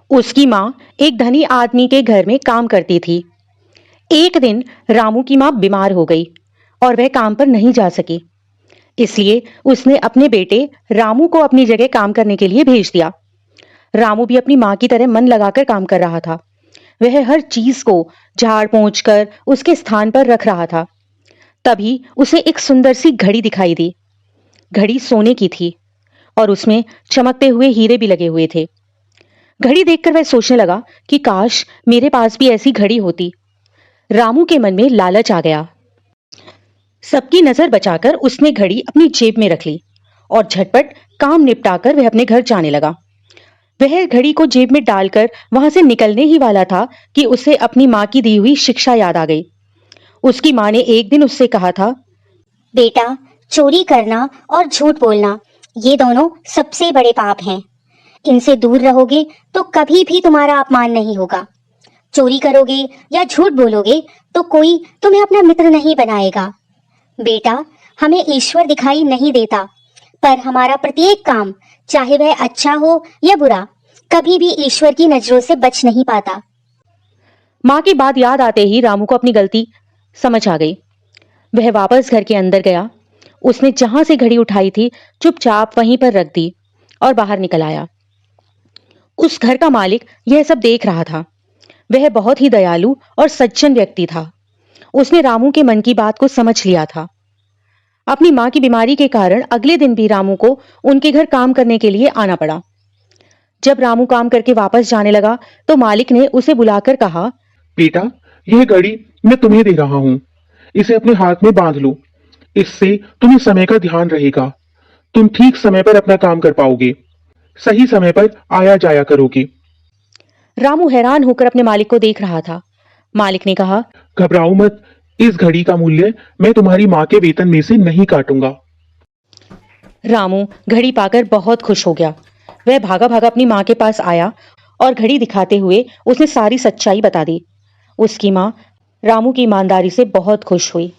उसकी माँ एक धनी आदमी के घर में काम करती थी। एक दिन रामू की माँ बीमार हो गई और वह काम पर नहीं जा सकी। इसलिए उसने अपने बेटे रामू को अपनी जगह काम करने के लिए भेज दिया। रामू भी अपनी माँ की तरह मन लगाकर काम कर रहा था। वह हर चीज को झाड़ पोंछ कर उसके स्थान पर रख रहा था। तभी उसे एक सुंदर सी घड़ी दिखाई दी। घड़ी सोने की थी और उसमें चमकते हुए हीरे भी लगे हुए थे। घड़ी देखकर वह सोचने लगा कि काश मेरे पास भी ऐसी घड़ी होती। रामू के मन में लालच आ गया। सबकी नजर बचाकर उसने घड़ी अपनी जेब में रख ली और झटपट काम निपटाकर वह अपने घर जाने लगा। वह घड़ी को जेब में डालकर वहां से निकलने ही वाला था कि उसे अपनी माँ की दी हुई शिक्षा याद आ गई। उसकी माँ ने एक दिन उससे कहा था, बेटा, चोरी करना और झूठ बोलना ये दोनों सबसे बड़े पाप हैं। इनसे दूर रहोगे तो कभी भी तुम्हारा अपमान नहीं होगा। चोरी करोगे या झूठ बोलोगे तो कोई तुम्हें अपना मित्र नहीं बनाएगा। बेटा, हमें ईश्वर दिखाई नहीं देता, पर हमारा प्रत्येक काम, चाहे वह अच्छा हो या बुरा, कभी भी ईश्वर की नजरों से बच नहीं पाता। माँ की बात याद आते ही रामू को अपनी गलती समझ आ गई। वह वापस घर के अंदर गया। उसने जहां से घड़ी उठाई थी चुपचाप वहीं पर रख दी और बाहर निकल आया। उस घर का मालिक यह सब देख रहा था। वह बहुत ही दयालु और सज्जन व्यक्ति था। उसने रामू के मन की बात को समझ लिया था। अपनी माँ की बीमारी के कारण अगले दिन भी रामू को उनके घर काम करने के लिए आना पड़ा। जब रामू काम करके वापस जाने लगा तो मालिक ने उसे बुलाकर कहा, बेटा, यह घड़ी मैं तुम्हें दे रहा हूँ। इसे अपने हाथ में बांध लो। इससे तुम्हें समय का ध्यान रहेगा। तुम ठीक समय पर अपना काम कर पाओगे। सही समय पर आया जाया करोगे। रामू हैरान होकर अपने मालिक को देख रहा था। मालिक ने कहा, घबराओ मत। इस घड़ी का मूल्य मैं तुम्हारी माँ के वेतन में से नहीं काटूंगा। रामू घड़ी पाकर बहुत खुश हो गया। वह भागा भागा अपनी माँ के पास आया और घड़ी दिखाते हुए उसने सारी सच्चाई बता दी। उसकी माँ रामू की ईमानदारी से बहुत खुश हुई।